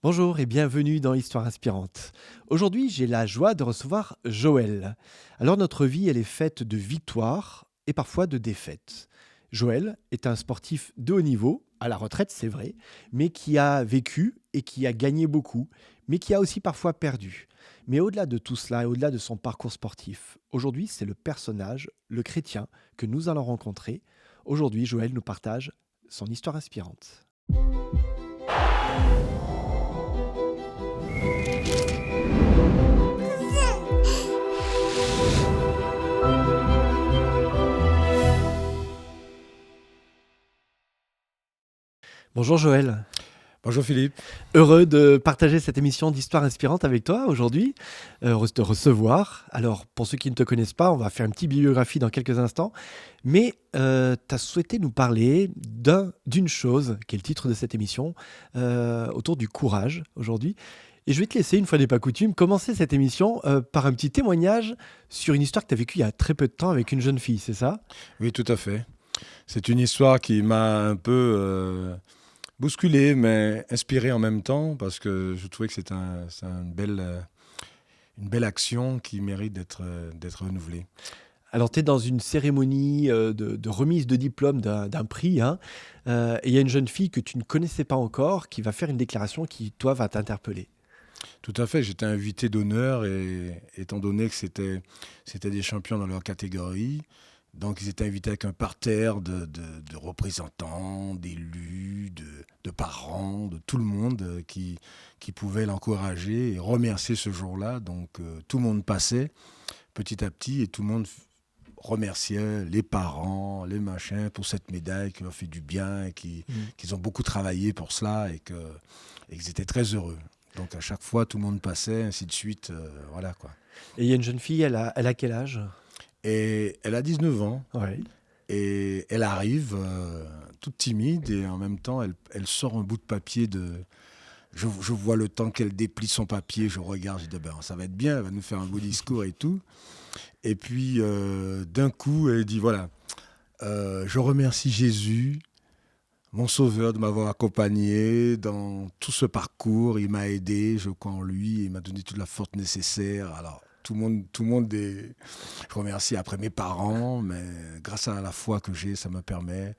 Bonjour et bienvenue dans Histoire inspirante. Aujourd'hui, j'ai la joie de recevoir Joël. Alors notre vie, elle est faite de victoires et parfois de défaites. Joël est un sportif de haut niveau, à la retraite c'est vrai, mais qui a vécu et qui a gagné beaucoup, mais qui a aussi parfois perdu. Mais au-delà de tout cela et au-delà de son parcours sportif, aujourd'hui c'est le personnage, le chrétien, que nous allons rencontrer. Aujourd'hui, Joël nous partage son histoire inspirante. Bonjour Joël. Bonjour Philippe. Heureux de partager cette émission d'Histoire inspirante avec toi aujourd'hui, heureux de te recevoir. Alors, pour ceux qui ne te connaissent pas, on va faire une petite biographie dans quelques instants, mais tu as souhaité nous parler d'une chose, qui est le titre de cette émission, autour du courage aujourd'hui. Et je vais te laisser, une fois n'est pas coutume, commencer cette émission par un petit témoignage sur une histoire que tu as vécue il y a très peu de temps avec une jeune fille, c'est ça? Oui, tout à fait. C'est une histoire qui m'a un peu bousculé, mais inspiré en même temps, parce que je trouvais que c'est une belle action qui mérite d'être renouvelée. Alors, tu es dans une cérémonie de remise de diplôme d'un prix, hein, et il y a une jeune fille que tu ne connaissais pas encore qui va faire une déclaration qui, toi, va t'interpeller. Tout à fait, j'étais invité d'honneur et étant donné que c'était des champions dans leur catégorie, donc ils étaient invités avec un parterre de représentants, d'élus, de parents, de tout le monde qui pouvait l'encourager et remercier ce jour-là. Donc tout le monde passait petit à petit et tout le monde remerciait les parents, les machins pour cette médaille qui leur fait du bien et qu'ils ont beaucoup travaillé pour cela et qu'ils étaient très heureux. Donc à chaque fois, tout le monde passait, ainsi de suite. Voilà quoi. Et il y a une jeune fille, elle a quel âge? Et elle a 19 ans Ouais. et elle arrive toute timide et en même temps, elle sort un bout de papier Je vois le temps qu'elle déplie son papier, je regarde, je dis ben, ça va être bien, elle va nous faire un beau discours et tout. Et puis d'un coup, elle dit voilà, je remercie Jésus, mon sauveur, de m'avoir accompagné dans tout ce parcours. Il m'a aidé, je crois en lui, il m'a donné toute la force nécessaire. Alors, tout le monde est... Je remercie après mes parents, mais grâce à la foi que j'ai, ça me permet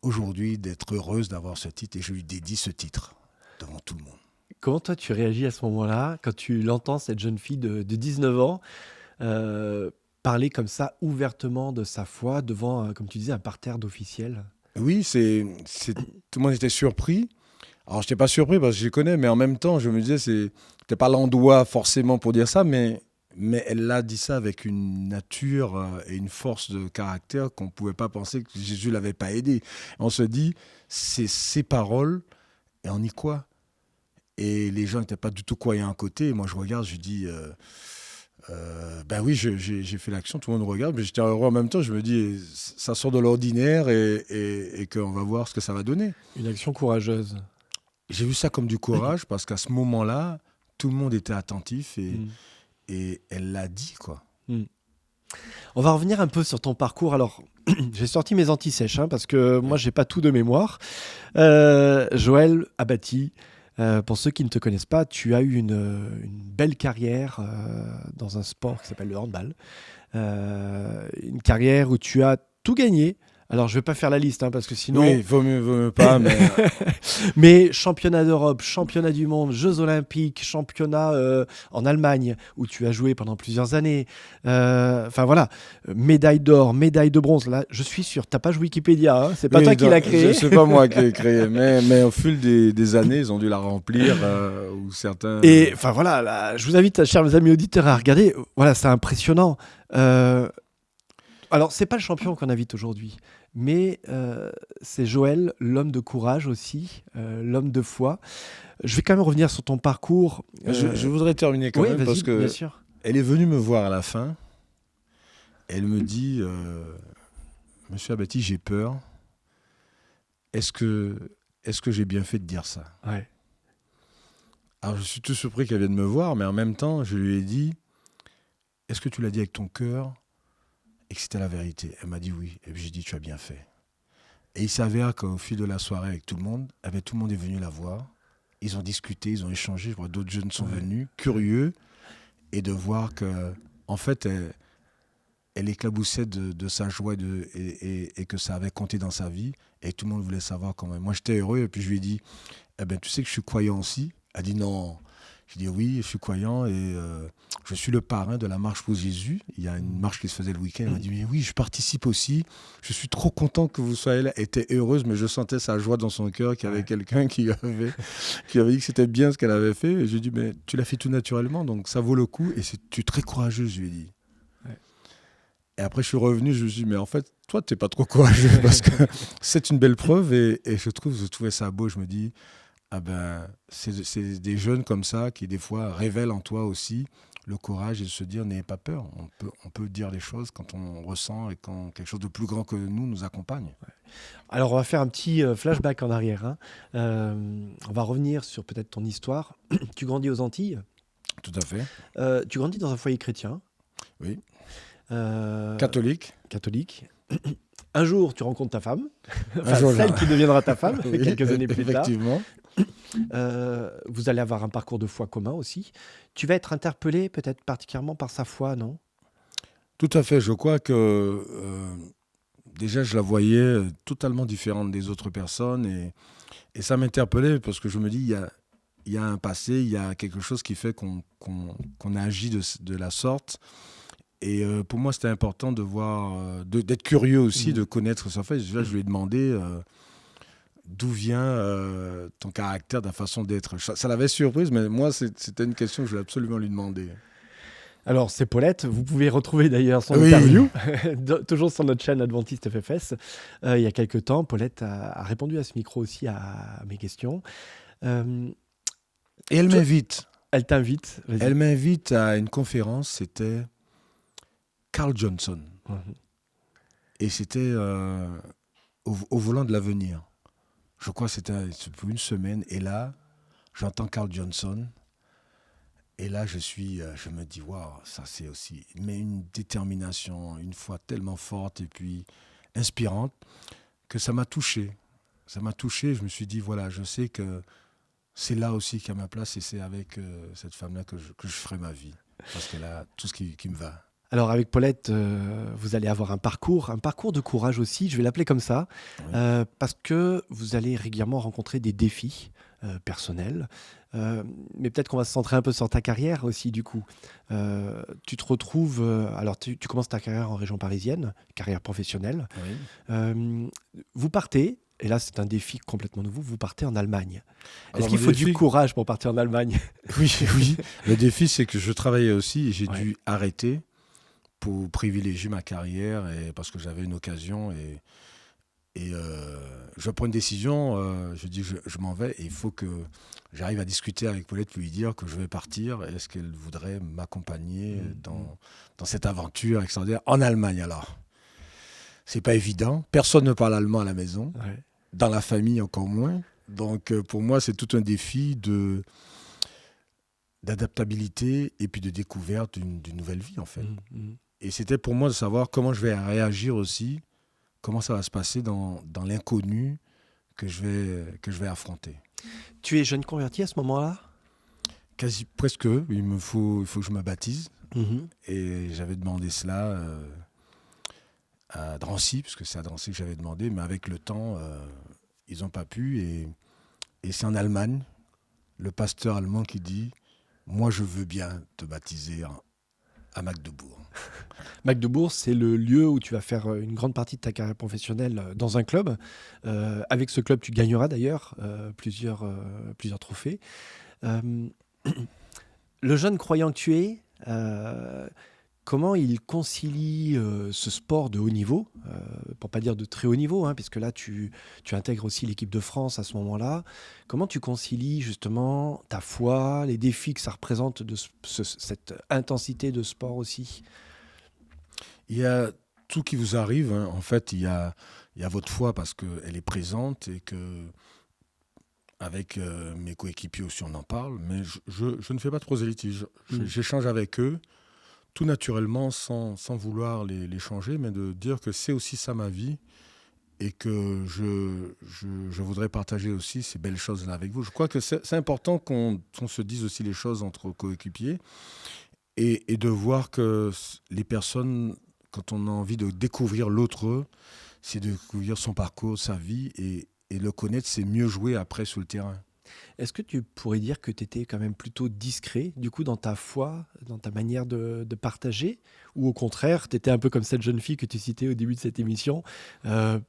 aujourd'hui d'être heureuse d'avoir ce titre et je lui dédie ce titre devant tout le monde. Comment toi, tu réagis à ce moment-là, quand tu l'entends, cette jeune fille de 19 ans, euh, parler comme ça ouvertement de sa foi devant, comme tu disais, un parterre d'officiels? Oui, tout le monde était surpris. Alors, je n'étais pas surpris parce que je les connais, mais en même temps, je me disais, c'était pas l'endroit forcément pour dire ça, mais elle a dit ça avec une nature et une force de caractère qu'on ne pouvait pas penser que Jésus ne l'avait pas aidé. On se dit, c'est ses paroles et on y croit. Et les gens n'étaient pas du tout croyants à côté. Et moi, je regarde, je dis, ben oui, j'ai fait l'action, tout le monde regarde, mais j'étais heureux en même temps. Je me dis, ça sort de l'ordinaire et qu'on va voir ce que ça va donner. Une action courageuse. J'ai vu ça comme du courage parce qu'à ce moment-là, tout le monde était attentif Mm. et elle l'a dit, quoi. Mm. On va revenir un peu sur ton parcours. Alors, j'ai sorti mes anti-sèches parce que moi, j'ai pas tout de mémoire. Joël Abati, pour ceux qui ne te connaissent pas, tu as eu une belle carrière dans un sport qui s'appelle le handball. Une carrière où tu as tout gagné. Alors, je vais pas faire la liste parce que sinon. Oui, vaut mieux pas, mais Mais championnat d'Europe, championnat du monde, Jeux Olympiques, championnat en Allemagne où tu as joué pendant plusieurs années. Enfin voilà, médaille d'or, médaille de bronze. Là, je suis sûr, t'as page Wikipédia, c'est pas oui, toi qui l'as créé. c'est pas moi qui ai créé, mais au fil des années, ils ont dû la remplir ou certains. Et enfin voilà, là, je vous invite, chers amis auditeurs, à regarder. Voilà, c'est impressionnant. Alors, c'est pas le champion qu'on invite aujourd'hui, mais c'est Joël, l'homme de courage aussi, l'homme de foi. Je vais quand même revenir sur ton parcours. Je voudrais terminer quand Oui, même vas-y, parce bien que sûr. elle est venue me voir à la fin. Elle me dit, Monsieur Abati, j'ai peur. Est-ce que, est-ce que j'ai bien fait de dire ça? Ouais. Alors je suis tout surpris qu'elle vienne me voir, mais en même temps, je lui ai dit, est-ce que tu l'as dit avec ton cœur et que c'était la vérité? Elle m'a dit oui. Et puis j'ai dit, tu as bien fait. Et il s'avère qu'au fil de la soirée avec tout le monde, tout le monde est venu la voir. ils ont discuté, ils ont échangé. Je vois d'autres jeunes sont venus, curieux, et de voir que, en fait, elle éclaboussait de sa joie et que ça avait compté dans sa vie. Et tout le monde voulait savoir comment. Moi, j'étais heureux. Et puis, je lui ai dit, eh ben, tu sais que je suis croyant aussi. Elle a dit non. J'ai dit oui, je suis croyant et je suis le parrain de la marche pour Jésus. Il y a une marche qui se faisait le week-end. Elle m'a dit mais oui, je participe aussi. Je suis trop content que vous soyez là. Elle était heureuse, mais je sentais sa joie dans son cœur qu'il y avait quelqu'un qui avait dit que c'était bien ce qu'elle avait fait. Et je lui ai dit mais tu l'as fait tout naturellement, donc ça vaut le coup. Et tu es très courageuse, je lui ai dit. Ouais. Et après, je suis revenu, je me suis dit mais en fait, toi, tu n'es pas trop courageux parce que c'est une belle preuve et je trouvais ça beau. Je me dis ah ben, c'est des jeunes comme ça qui, des fois, révèlent en toi aussi le courage et de se dire n'ayez pas peur. On peut dire les choses quand on ressent et quand quelque chose de plus grand que nous accompagne. Ouais. Alors, on va faire un petit flashback en arrière. Hein. On va revenir sur peut-être ton histoire. Tu grandis aux Antilles. Tout à fait. Tu grandis dans un foyer chrétien. Oui. Catholique. Un jour, tu rencontres ta femme, celle qui deviendra ta femme, oui, quelques années plus tard. Effectivement. Vous allez avoir un parcours de foi commun aussi. Tu vas être interpellé peut-être particulièrement par sa foi, non ? Tout à fait. Je crois que déjà, je la voyais totalement différente des autres personnes et ça m'interpellait parce que je me dis, il y a un passé, il y a quelque chose qui fait qu'on agit de la sorte. Et pour moi, c'était important de voir, d'être curieux aussi, de connaître sa foi. Là, je lui ai demandé d'où vient ton caractère, ta façon d'être. Ça l'avait surprise, mais moi, c'était une question que je voulais absolument lui demander. Alors, c'est Paulette. Vous pouvez retrouver d'ailleurs son interview, toujours sur notre chaîne Adventiste FFS. Il y a quelques temps, Paulette a répondu à ce micro aussi à mes questions. Et elle m'invite. Elle t'invite. Vas-y. Elle m'invite à une conférence, c'était Carl Johnson. Et c'était au volant de l'avenir. Je crois que c'était pour une semaine. Et là, j'entends Carl Johnson. Et là, je me dis, waouh, ça c'est aussi... Mais une détermination, une foi tellement forte et puis inspirante que ça m'a touché. Ça m'a touché. Je me suis dit, voilà, je sais que c'est là aussi qu'à ma place et c'est avec cette femme-là que je ferai ma vie. Parce qu'elle a tout ce qui me va. Alors avec Paulette, vous allez avoir un parcours de courage aussi, je vais l'appeler comme ça, oui. Parce que vous allez régulièrement rencontrer des défis personnels, mais peut-être qu'on va se centrer un peu sur ta carrière aussi du coup. Tu te retrouves, alors tu commences ta carrière en région parisienne, carrière professionnelle, oui. Vous partez, et là c'est un défi complètement nouveau, vous partez en Allemagne. Est-ce qu'il faut du courage pour partir en Allemagne ? Oui, oui. Le défi c'est que je travaillais aussi et j'ai dû arrêter pour privilégier ma carrière et parce que j'avais une occasion et je prends une décision, je dis je m'en vais et il faut que j'arrive à discuter avec Paulette pour lui dire que je vais partir. Est-ce qu'elle voudrait m'accompagner dans cette aventure extraordinaire en Allemagne alors ? C'est pas évident, personne ne parle allemand à la maison, dans la famille encore moins. Donc pour moi c'est tout un défi d'adaptabilité et puis de découverte d'une nouvelle vie en fait. Et c'était pour moi de savoir comment je vais réagir aussi, comment ça va se passer dans l'inconnu que je vais affronter. Tu es jeune converti à ce moment-là ? Presque. Il faut que je me baptise. Et j'avais demandé cela à Drancy, parce que c'est à Drancy que j'avais demandé, mais avec le temps, ils n'ont pas pu. Et c'est en Allemagne, le pasteur allemand qui dit « Moi, je veux bien te baptiser à Magdebourg ». Magdebourg, c'est le lieu où tu vas faire une grande partie de ta carrière professionnelle dans un club. Avec ce club, tu gagneras d'ailleurs plusieurs trophées. Le jeune croyant que tu es, comment il concilie ce sport de haut niveau, pour ne pas dire de très haut niveau, hein, puisque là, tu intègres aussi l'équipe de France à ce moment-là. Comment tu concilies justement ta foi, les défis que ça représente de cette intensité de sport aussi ? Il y a tout qui vous arrive. Hein. En fait, il y a votre foi parce qu'elle est présente et que avec mes coéquipiers aussi, on en parle. Mais je ne fais pas de prosélytisme. J'échange avec eux tout naturellement, sans vouloir les changer, mais de dire que c'est aussi ça ma vie et que je voudrais partager aussi ces belles choses-là avec vous. Je crois que c'est important qu'on se dise aussi les choses entre coéquipiers et de voir que les personnes, quand on a envie de découvrir l'autre, c'est de découvrir son parcours, sa vie et le connaître, c'est mieux jouer après sur le terrain. Est-ce que tu pourrais dire que tu étais quand même plutôt discret, du coup, dans ta foi, dans ta manière de partager? Ou au contraire, tu étais un peu comme cette jeune fille que tu citais au début de cette émission, euh,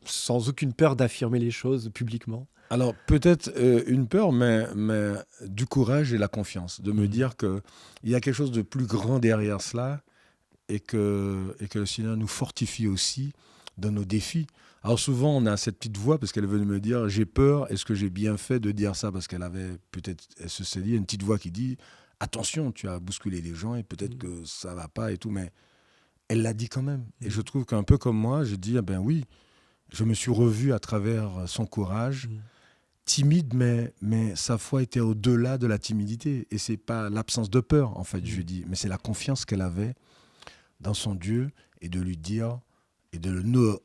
sans aucune peur d'affirmer les choses publiquement? Alors peut-être une peur, mais du courage et la confiance, de me Mhm. dire qu'il y a quelque chose de plus grand derrière cela et que le Seigneur nous fortifie aussi dans nos défis. Alors souvent, on a cette petite voix parce qu'elle veut me dire, j'ai peur, est-ce que j'ai bien fait de dire ça? Parce qu'elle avait peut-être, elle se s'est dit, une petite voix qui dit, attention, tu as bousculé les gens et peut-être Mhm. que ça va pas et tout, mais elle l'a dit quand même. Et je Mhm. trouve qu'un peu comme moi, je dis, ah ben oui, je me suis revu à travers son courage, Mhm. timide, mais sa foi était au-delà de la timidité. Et c'est pas l'absence de peur, en fait, je Mhm. dis, mais c'est la confiance qu'elle avait dans son Dieu et de lui dire et de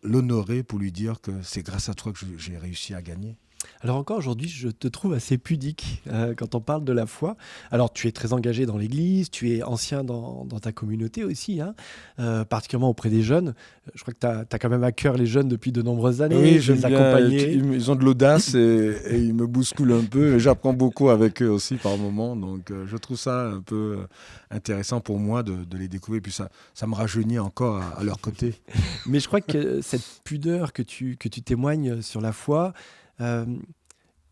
l'honorer pour lui dire que c'est grâce à toi que j'ai réussi à gagner. Alors encore aujourd'hui, je te trouve assez pudique quand on parle de la foi. Alors tu es très engagé dans l'Église, tu es ancien dans ta communauté aussi, hein, particulièrement auprès des jeunes. Je crois que tu as quand même à cœur les jeunes depuis de nombreuses années, Oui, de j'aime les bien. accompagner. Ils ont de l'audace et ils me bousculent un peu. Et j'apprends beaucoup avec eux aussi par moments. Donc, je trouve ça un peu intéressant pour moi de les découvrir. Puis ça me rajeunit encore à leur côté. Mais je crois que cette pudeur que tu témoignes sur la foi, euh,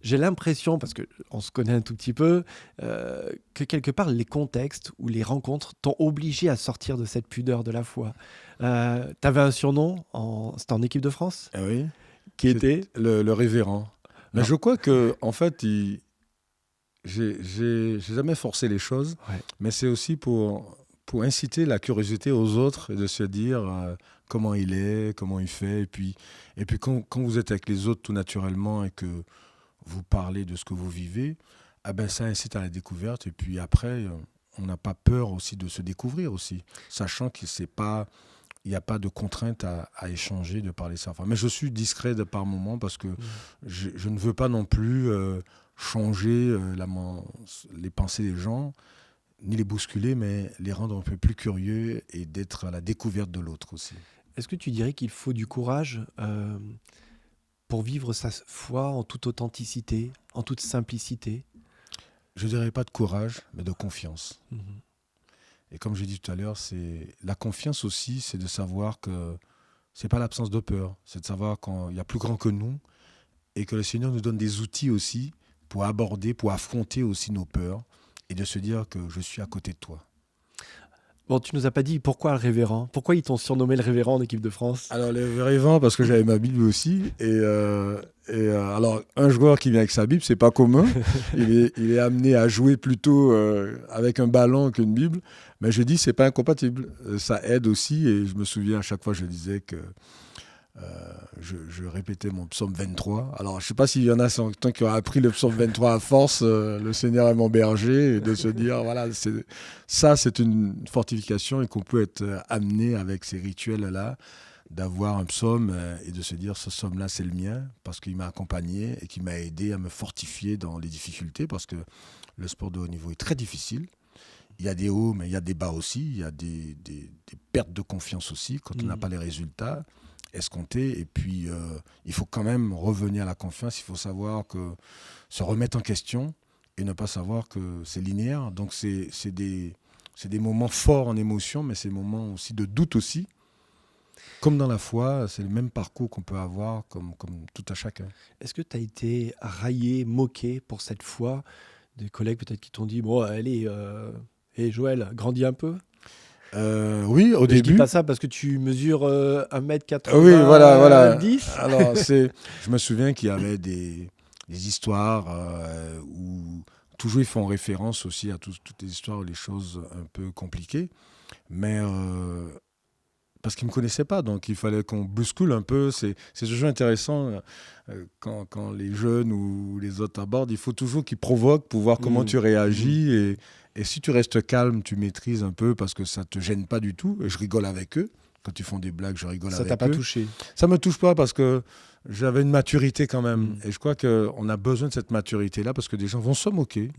j'ai l'impression, parce qu'on se connaît un tout petit peu, que quelque part les contextes ou les rencontres t'ont obligé à sortir de cette pudeur de la foi. Tu avais un surnom, c'était en équipe de France, Ah oui, qui c'est était... le révérend. Mais Alors, je crois que, en fait, j'ai jamais forcé les choses, ouais. mais c'est aussi pour inciter la curiosité aux autres et de se dire comment il est, comment il fait. Et puis quand vous êtes avec les autres tout naturellement et que vous parlez de ce que vous vivez, ah ben, ça incite à la découverte. Et puis après, on n'a pas peur aussi de se découvrir aussi, sachant que c'est pas, il n'y a pas de contrainte à échanger, de parler ça. Enfin, mais je suis discret de par moment parce que Mm. je ne veux pas non plus changer les pensées des gens, ni les bousculer, mais les rendre un peu plus curieux et d'être à la découverte de l'autre aussi. Est-ce que tu dirais qu'il faut du courage pour vivre sa foi en toute authenticité, en toute simplicité? Je dirais pas de courage, mais de confiance. Mhm. Et comme j'ai dit tout à l'heure, c'est la confiance aussi, c'est de savoir que c'est pas l'absence de peur, c'est de savoir qu'il y a plus grand que nous et que le Seigneur nous donne des outils aussi pour aborder, pour affronter aussi nos peurs et de se dire que je suis à côté de toi. Bon, tu nous as pas dit pourquoi le révérend? Pourquoi ils t'ont surnommé le révérend en équipe de France? Alors, les vérivants, parce que j'avais ma Bible aussi. Alors, un joueur qui vient avec sa Bible, c'est pas commun. Il est amené à jouer plutôt avec un ballon qu'une Bible. Mais je dis, c'est pas incompatible. Ça aide aussi. Et je me souviens, à chaque fois, je disais que je répétais mon psaume 23. Alors, je sais pas s'il y en a certains qui ont appris le psaume 23 à force, le Seigneur est mon berger, et de se dire, voilà, c'est une fortification et qu'on peut être amené avec ces rituels-là d'avoir un psaume et de se dire ce psaume-là c'est le mien parce qu'il m'a accompagné et qui m'a aidé à me fortifier dans les difficultés parce que le sport de haut niveau est très difficile. Il y a des hauts mais il y a des bas aussi, il y a des pertes de confiance aussi quand on n'a Mhm. pas les résultats escomptés et puis il faut quand même revenir à la confiance, il faut savoir que se remettre en question et ne pas savoir que c'est linéaire. Donc c'est des moments forts en émotion mais c'est des moments aussi de doute aussi. Comme dans la foi, c'est le même parcours qu'on peut avoir comme tout à chacun. Est-ce que tu as été raillé, moqué pour cette foi? Des collègues peut-être qui t'ont dit, bon, allez, Joël, grandis un peu. Oui, au Mais je dis début. pas ça parce que tu mesures Oui, voilà, voilà. 1,90 m. Alors, je me souviens qu'il y avait des histoires où toujours ils font référence aussi à toutes les histoires ou les choses un peu compliquées. Mais parce qu'ils ne me connaissaient pas, donc il fallait qu'on bouscule un peu. C'est toujours intéressant quand les jeunes ou les autres abordent. Il faut toujours qu'ils provoquent pour voir comment tu réagis. Et si tu restes calme, tu maîtrises un peu parce que ça ne te gêne pas du tout. Et je rigole avec eux. Quand ils font des blagues, je rigole Ça avec t'a pas eux. touché? Ça me touche pas parce que j'avais une maturité quand même. Et je crois qu'on a besoin de cette maturité-là parce que des gens vont se moquer.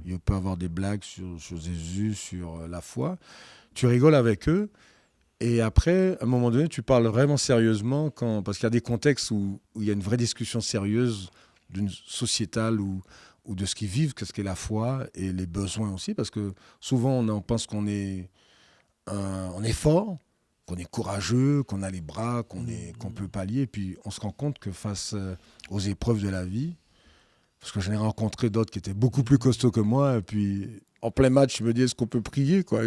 Il peut y avoir des blagues sur Jésus, sur la foi. Tu rigoles avec eux. Et après, à un moment donné, tu parles vraiment sérieusement parce qu'il y a des contextes où il y a une vraie discussion sérieuse d'une sociétale ou de ce qu'ils vivent, qu'est-ce qu'est la foi et les besoins aussi. Parce que souvent, on pense qu'on est fort, qu'on est courageux, qu'on a les bras, qu'on peut pallier. Et puis, on se rend compte que face aux épreuves de la vie, parce que j'en ai rencontré d'autres qui étaient beaucoup plus costauds que moi. Et puis, en plein match, je me dis, est-ce qu'on peut prier quoi ?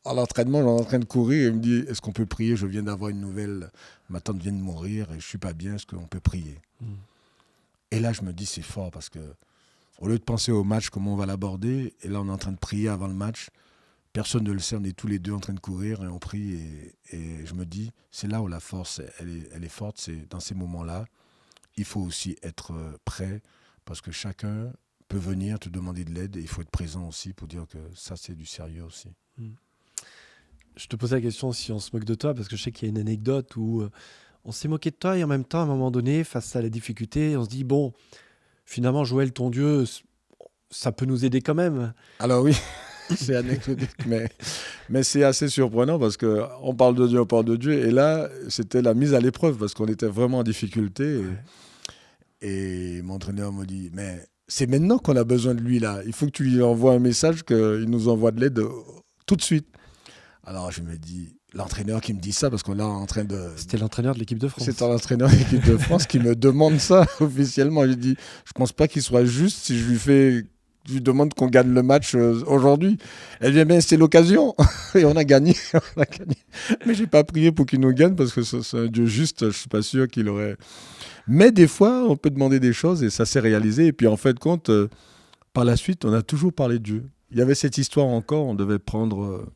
À l'entraînement, j'étais en train de courir et il me dit, est-ce qu'on peut prier ? Je viens d'avoir une nouvelle, ma tante vient de mourir et je ne suis pas bien, est-ce qu'on peut prier ? Et là, je me dis, c'est fort parce que, au lieu de penser au match, comment on va l'aborder, et là, on est en train de prier avant le match. Personne ne le sait, on est tous les deux en train de courir et on prie. Et je me dis, c'est là où la force, elle est forte, c'est dans ces moments-là. Il faut aussi être prêt parce que chacun peut venir te demander de l'aide et il faut être présent aussi pour dire que ça, c'est du sérieux aussi. Je te posais la question si on se moque de toi parce que je sais qu'il y a une anecdote où on s'est moqué de toi et en même temps, à un moment donné, face à la difficulté, on se dit, bon, finalement, Joël, ton Dieu, ça peut nous aider quand même. Alors oui, c'est anecdotique, mais c'est assez surprenant parce qu'on parle de Dieu, et là, c'était la mise à l'épreuve parce qu'on était vraiment en difficulté. Et mon entraîneur me dit, mais c'est maintenant qu'on a besoin de lui là. Il faut que tu lui envoies un message qu'il nous envoie de l'aide tout de suite. Alors je me dis, l'entraîneur qui me dit ça, parce qu'on est en train de... C'était l'entraîneur de l'équipe de France. C'est l'entraîneur de l'équipe de France qui me demande ça officiellement. Je dis, je pense pas qu'il soit juste si je lui demande qu'on gagne le match aujourd'hui. Elle dit, bien, c'est l'occasion. Et on a gagné. Mais j'ai pas prié pour qu'il nous gagne parce que c'est un Dieu juste. Je suis pas sûr qu'il aurait... Mais des fois, on peut demander des choses et ça s'est réalisé. Et puis en fait, compte, par la suite, on a toujours parlé de Dieu. Il y avait cette histoire encore, on devait prendre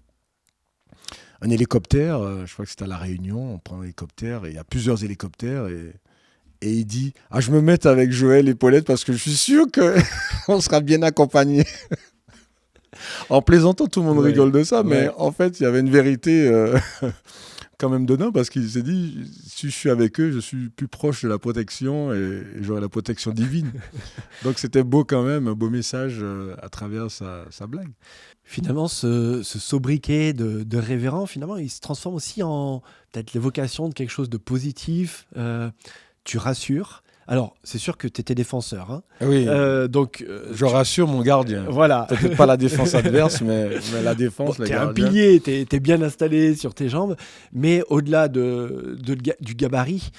un hélicoptère. Je crois que c'était à La Réunion. On prend un hélicoptère et il y a plusieurs hélicoptères. Et il dit, je me mette avec Joël et Paulette parce que je suis sûr qu'on sera bien accompagnés. En plaisantant, tout le monde rigole de ça, mais en fait, il y avait une vérité... quand même dedans parce qu'il s'est dit si je suis avec eux je suis plus proche de la protection et j'aurai la protection divine. Donc c'était beau quand même, un beau message à travers sa blague. Finalement ce sobriquet de révérend, finalement il se transforme aussi en peut-être l'évocation de quelque chose de positif. Tu rassures. Alors, c'est sûr que tu étais défenseur. Hein. Oui, donc, je rassure mon gardien. Voilà. Peut-être pas la défense adverse, mais la défense, bon, le t'es gardien. Un pilier, t'es bien installé sur tes jambes, mais au-delà du gabarit,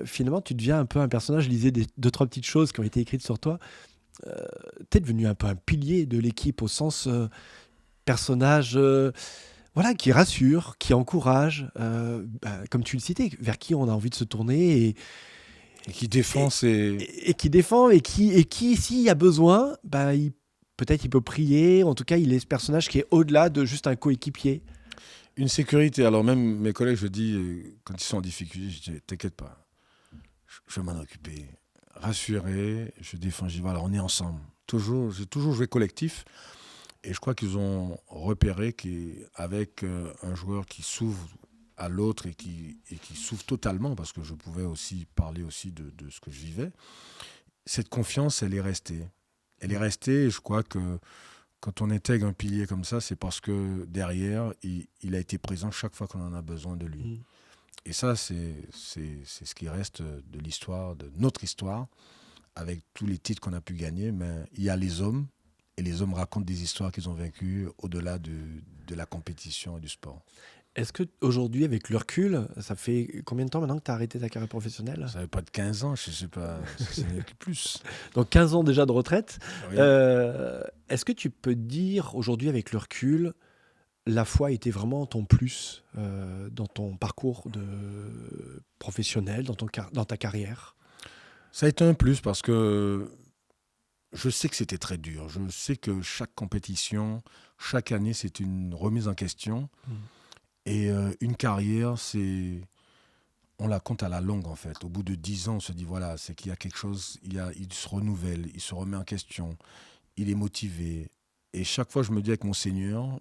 finalement, tu deviens un peu un personnage. Je lisais deux, trois petites choses qui ont été écrites sur toi. T'es devenu un peu un pilier de l'équipe au sens personnage... voilà, qui rassure, qui encourage, comme tu le citais, vers qui on a envie de se tourner et qui défend et qui défend et qui s'il y a besoin, peut-être il peut prier. En tout cas, il est ce personnage qui est au-delà de juste un coéquipier. Une sécurité. Alors même mes collègues, je dis, quand ils sont en difficulté, je dis, t'inquiète pas, je vais m'en occuper. Rassurer, je défends, je dis, voilà, on est ensemble. J'ai toujours joué collectif. Et je crois qu'ils ont repéré qu'avec un joueur qui s'ouvre à l'autre et qui s'ouvre totalement, parce que je pouvais aussi parler aussi de ce que je vivais, cette confiance, elle est restée. Elle est restée et je crois que quand on intègre un pilier comme ça, c'est parce que derrière, il a été présent chaque fois qu'on en a besoin de lui. Et ça, c'est ce qui reste de l'histoire, de notre histoire, avec tous les titres qu'on a pu gagner. Mais il y a les hommes, et les hommes racontent des histoires qu'ils ont vécues au-delà de la compétition et du sport. Est-ce qu'aujourd'hui, avec le recul, ça fait combien de temps maintenant que tu as arrêté ta carrière professionnelle ? Ça fait pas de 15 ans, je ne sais pas, c'est plus. Donc 15 ans déjà de retraite. Oui. Est-ce que tu peux dire aujourd'hui, avec le recul, la foi était vraiment ton plus dans ton parcours professionnel, dans ta carrière ? Ça a été un plus parce que je sais que c'était très dur. Je sais que chaque compétition, chaque année, c'est une remise en question. Et une carrière, on la compte à la longue en fait. Au bout de 10 ans, on se dit voilà, c'est qu'il y a quelque chose, il se renouvelle, il se remet en question, il est motivé. Et chaque fois, je me dis avec mon Seigneur,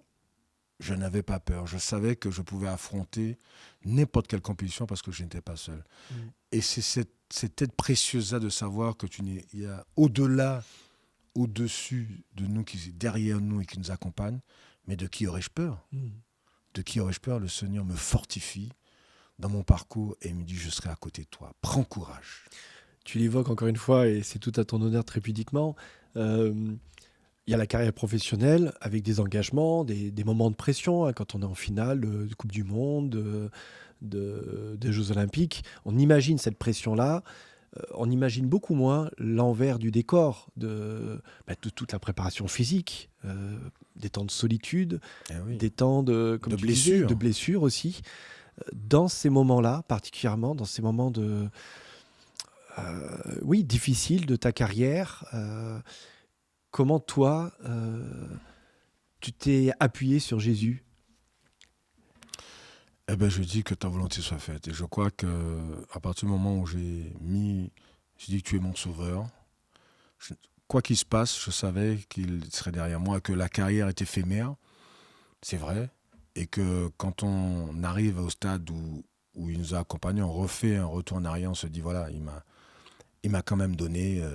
je n'avais pas peur. Je savais que je pouvais affronter n'importe quelle compétition parce que je n'étais pas seul. Mm. Et c'est cette aide précieuse-là de savoir que il y a au-delà, au-dessus de nous, qui est derrière nous et qui nous accompagne. Mais de qui aurais-je peur? Mm. De qui aurais-je peur? Le Seigneur me fortifie dans mon parcours et il me dit, je serai à côté de toi. Prends courage. Tu l'évoques encore une fois, et c'est tout à ton honneur très pudiquement. Il y a la carrière professionnelle avec des engagements, des moments de pression, hein, quand on est en finale de Coupe du Monde, des Jeux Olympiques. On imagine cette pression-là. On imagine beaucoup moins l'envers du décor de toute la préparation physique, des temps de solitude, Eh oui. des temps comme De tu disais, blessures. de blessures aussi. Dans ces moments-là, particulièrement, dans ces moments difficiles de ta carrière, comment toi, tu t'es appuyé sur Jésus? Eh ben, je dis que ta volonté soit faite. Et je crois que à partir du moment où j'ai dit que tu es mon sauveur, quoi qu'il se passe, je savais qu'il serait derrière moi, que la carrière est éphémère, c'est vrai, et que quand on arrive au stade où il nous a accompagnés, on refait un retour en arrière, on se dit voilà, il m'a quand même donné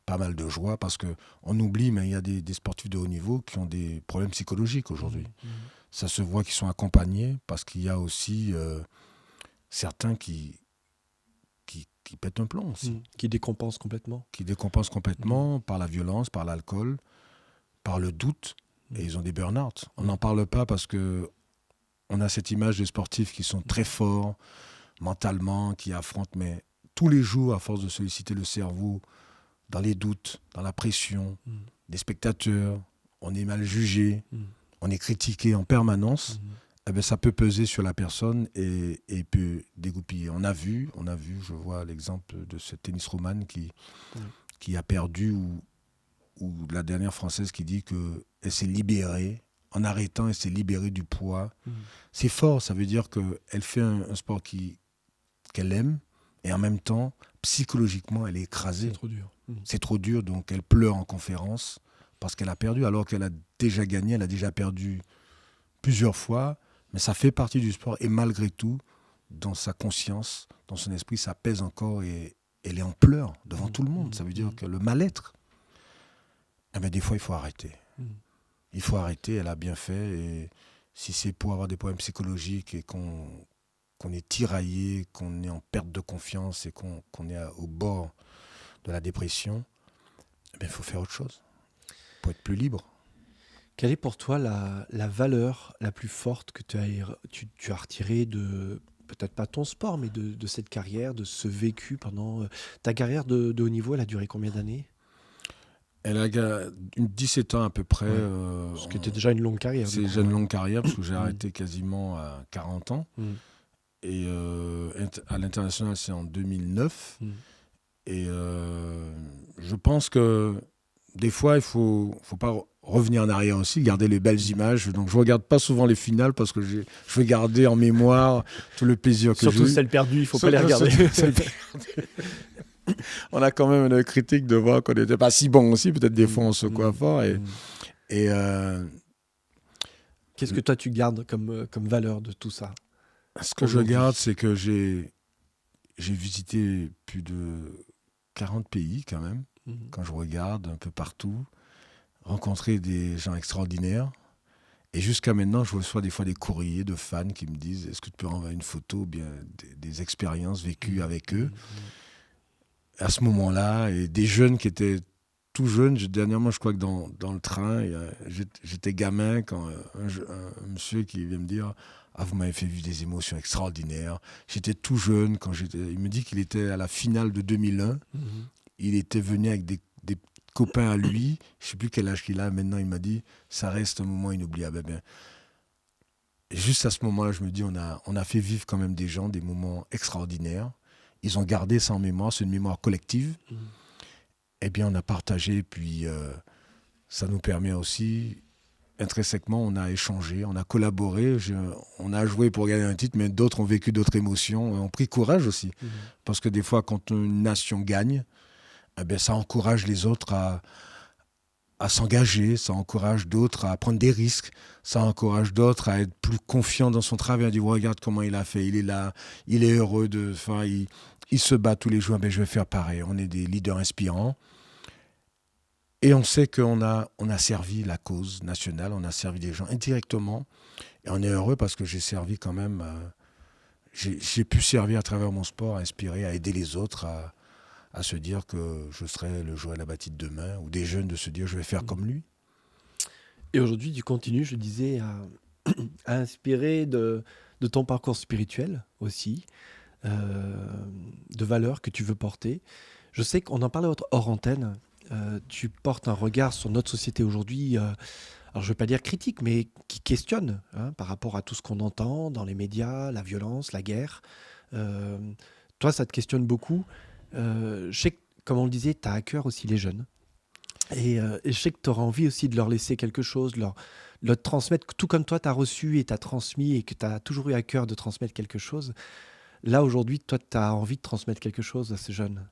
pas mal de joie, parce qu'on oublie, mais il y a des sportifs de haut niveau qui ont des problèmes psychologiques aujourd'hui. Ça se voit qu'ils sont accompagnés, parce qu'il y a aussi certains qui pètent un plomb aussi. Qui décompense complètement. Qui décompensent complètement par la violence, par l'alcool, par le doute, et ils ont des burn-out. On n'en parle pas parce que on a cette image de sportifs qui sont très forts mentalement, qui affrontent, mais tous les jours, à force de solliciter le cerveau, dans les doutes, dans la pression, des spectateurs, on est mal jugé, on est critiqué en permanence, eh bien, ça peut peser sur la personne et peut dégoupiller. On a vu, je vois l'exemple de cette tenniswoman qui a perdu, ou la dernière Française qui dit qu'elle s'est libérée, en arrêtant, elle s'est libérée du poids. C'est fort, ça veut dire qu'elle fait un sport qu'elle aime, et en même temps, psychologiquement, elle est écrasée. C'est trop dur. C'est trop dur, donc elle pleure en conférence parce qu'elle a perdu, alors qu'elle a déjà gagné, elle a déjà perdu plusieurs fois, mais ça fait partie du sport, et malgré tout, dans sa conscience, dans son esprit, ça pèse encore, et elle est en pleurs devant tout le monde. Ça veut dire que le mal-être, eh bien, des fois, il faut arrêter. Il faut arrêter, elle a bien fait, et si c'est pour avoir des problèmes psychologiques et qu'on est tiraillé, qu'on est en perte de confiance et qu'on est au bord de la dépression, eh bien, il faut faire autre chose pour être plus libre. Quelle est pour toi la valeur la plus forte que tu as retirée de, peut-être pas ton sport, mais de cette carrière, de ce vécu pendant... ta carrière de haut niveau, elle a duré combien d'années? Elle a 17 ans à peu près. Ouais. Ce qui était déjà une longue carrière. C'est déjà une longue carrière, parce que j'ai arrêté quasiment à 40 ans. Et à l'international, c'est en 2009. Et je pense que des fois, il faut pas revenir en arrière aussi, garder les belles images. Donc, je ne regarde pas souvent les finales parce que je veux garder en mémoire tout le plaisir que j'ai eu. Surtout celles perdues, il ne faut pas les regarder. On a quand même une critique de voir qu'on n'était pas si bon aussi. Peut-être des fois, on se croit fort. Qu'est-ce que toi, tu gardes comme valeur de tout ça? Ce que je garde, c'est que j'ai visité plus de 40 pays quand même. Quand je regarde un peu partout, rencontrer des gens extraordinaires. Et jusqu'à maintenant, je reçois des fois des courriers de fans qui me disent « Est-ce que tu peux envoyer une photo ou bien des expériences vécues avec eux ?» À ce moment-là, et des jeunes qui étaient tout jeunes. Dernièrement, je crois que dans le train, j'étais gamin quand un monsieur qui vient me dire « Ah, vous m'avez fait vivre des émotions extraordinaires. » J'étais tout jeune. Il me dit qu'il était à la finale de 2001. Il était venu avec des copains à lui. Je ne sais plus quel âge qu'il a. Maintenant, il m'a dit « Ça reste un moment inoubliable. » Eh bien, juste à ce moment-là, je me dis on a fait vivre quand même des gens, des moments extraordinaires. Ils ont gardé ça en mémoire. C'est une mémoire collective. Eh bien, on a partagé, puis ça nous permet aussi, intrinsèquement, on a échangé, on a collaboré, on a joué pour gagner un titre, mais d'autres ont vécu d'autres émotions et ont pris courage aussi. Parce que des fois, quand une nation gagne, eh bien, ça encourage les autres à à s'engager, ça encourage d'autres à prendre des risques, ça encourage d'autres à être plus confiants dans son travail, à dire regarde comment il a fait, il est là, il est heureux, il se bat tous les jours, mais je vais faire pareil. On est des leaders inspirants et on sait on a servi la cause nationale, on a servi des gens indirectement et on est heureux parce que j'ai servi quand même, j'ai pu servir à travers mon sport, à inspirer, à aider les autres, à se dire que je serai le Joël Abati de demain, ou des jeunes de se dire je vais faire comme lui. Et aujourd'hui, tu continues, je disais, à inspirer de ton parcours spirituel aussi, de valeurs que tu veux porter. Je sais qu'on en parlait hors antenne. Tu portes un regard sur notre société aujourd'hui, alors je ne vais pas dire critique, mais qui questionne par rapport à tout ce qu'on entend dans les médias, la violence, la guerre. Euh, Toi, ça te questionne beaucoup. Je sais que, comme on le disait, tu as à cœur aussi les jeunes. Et je sais que tu auras envie aussi de leur laisser quelque chose, leur transmettre, tout comme toi, tu as reçu et tu as transmis et que tu as toujours eu à cœur de transmettre quelque chose. Là, aujourd'hui, toi, tu as envie de transmettre quelque chose à ces jeunes.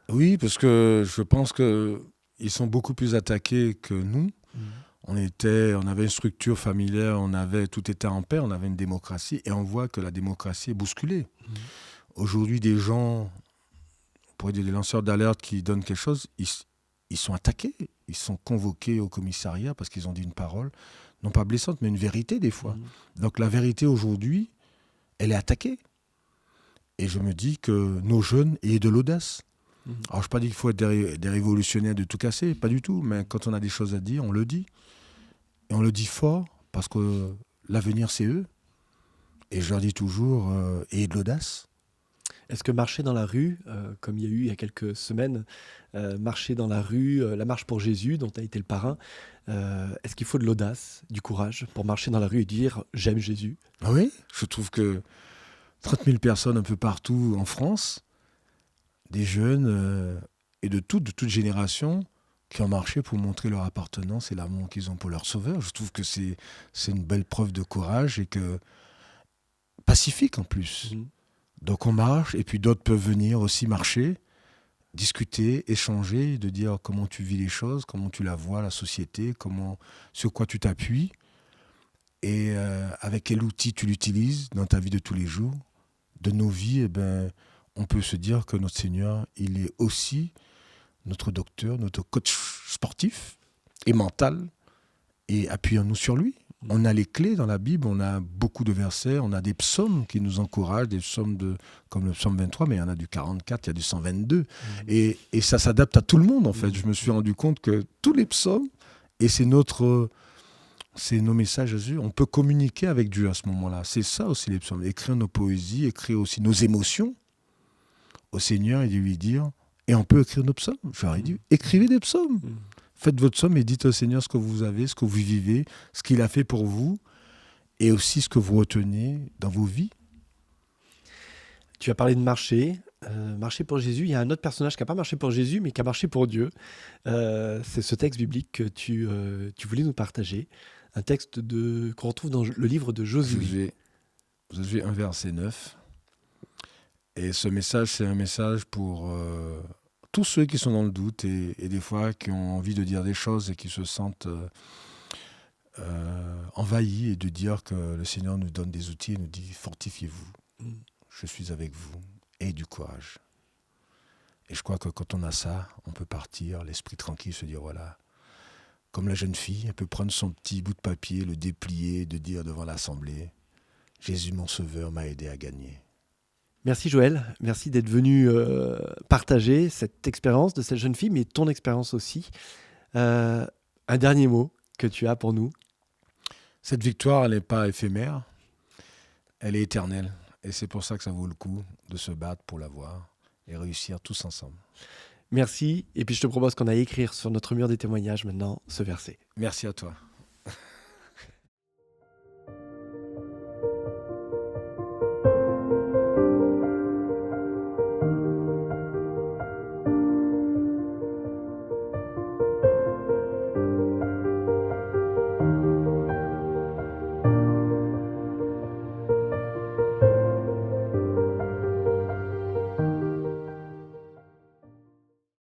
Oui, parce que je pense qu'ils sont beaucoup plus attaqués que nous. Mhm. On avait une structure familiale, tout était en paix, on avait une démocratie, et on voit que la démocratie est bousculée. Mhm. Aujourd'hui, des gens, on pourrait dire des lanceurs d'alerte qui donnent quelque chose, ils sont attaqués, ils sont convoqués au commissariat parce qu'ils ont dit une parole, non pas blessante, mais une vérité des fois. Mhm. Donc la vérité aujourd'hui, elle est attaquée. Et je me dis que nos jeunes aient de l'audace. Mhm. Alors je ne pas dire qu'il faut être des révolutionnaires de tout casser, pas du tout, mais quand on a des choses à dire, on le dit. Et on le dit fort parce que l'avenir, c'est eux. Et je leur dis toujours, ayez de l'audace. Est-ce que marcher dans la rue, comme il y a eu il y a quelques semaines, marcher dans la rue, la marche pour Jésus, dont tu as été le parrain, est-ce qu'il faut de l'audace, du courage pour marcher dans la rue et dire j'aime Jésus? Ah oui, je trouve que 30 000 personnes un peu partout en France, des jeunes et de toute génération, qui ont marché pour montrer leur appartenance et l'amour qu'ils ont pour leur sauveur. Je trouve que c'est une belle preuve de courage et que pacifique en plus. Mhm. Donc on marche et puis d'autres peuvent venir aussi marcher, discuter, échanger, de dire comment tu vis les choses, comment tu la vois, la société, sur quoi tu t'appuies et avec quel outil tu l'utilises dans ta vie de tous les jours. De nos vies, eh ben, on peut se dire que notre Seigneur, il est aussi notre docteur, notre coach sportif et mental, et appuyons-nous sur lui. On a les clés dans la Bible, on a beaucoup de versets, on a des psaumes qui nous encouragent, des psaumes comme le psaume 23, mais il y en a du 44, il y a du 122. Et ça s'adapte à tout le monde, en fait. Je me suis rendu compte que tous les psaumes, et c'est nos messages à Jésus, on peut communiquer avec Dieu à ce moment-là. C'est ça aussi les psaumes, écrire nos poésies, écrire aussi nos émotions au Seigneur et de lui dire, et on peut écrire nos psaumes. J'aurais dit, écrivez des psaumes. Faites votre psaume et dites au Seigneur ce que vous avez, ce que vous vivez, ce qu'il a fait pour vous, et aussi ce que vous retenez dans vos vies. Tu as parlé de marcher, marcher pour Jésus. Il y a un autre personnage qui n'a pas marché pour Jésus, mais qui a marché pour Dieu. C'est ce texte biblique que tu voulais nous partager. Un texte qu'on retrouve dans le livre de Josué. Josué 1, verset 9. Et ce message, c'est un message pour tous ceux qui sont dans le doute et des fois qui ont envie de dire des choses et qui se sentent envahis, et de dire que le Seigneur nous donne des outils et nous dit « Fortifiez-vous, je suis avec vous, ayez du courage ». Et je crois que quand on a ça, on peut partir, l'esprit tranquille, se dire voilà, comme la jeune fille, elle peut prendre son petit bout de papier, le déplier, de dire devant l'assemblée « Jésus mon sauveur m'a aidé à gagner ». Merci Joël, merci d'être venu partager cette expérience de cette jeune fille, mais ton expérience aussi. Un dernier mot que tu as pour nous? Cette victoire, elle n'est pas éphémère, elle est éternelle. Et c'est pour ça que ça vaut le coup de se battre pour l'avoir et réussir tous ensemble. Merci, et puis je te propose qu'on aille écrire sur notre mur des témoignages maintenant ce verset. Merci à toi.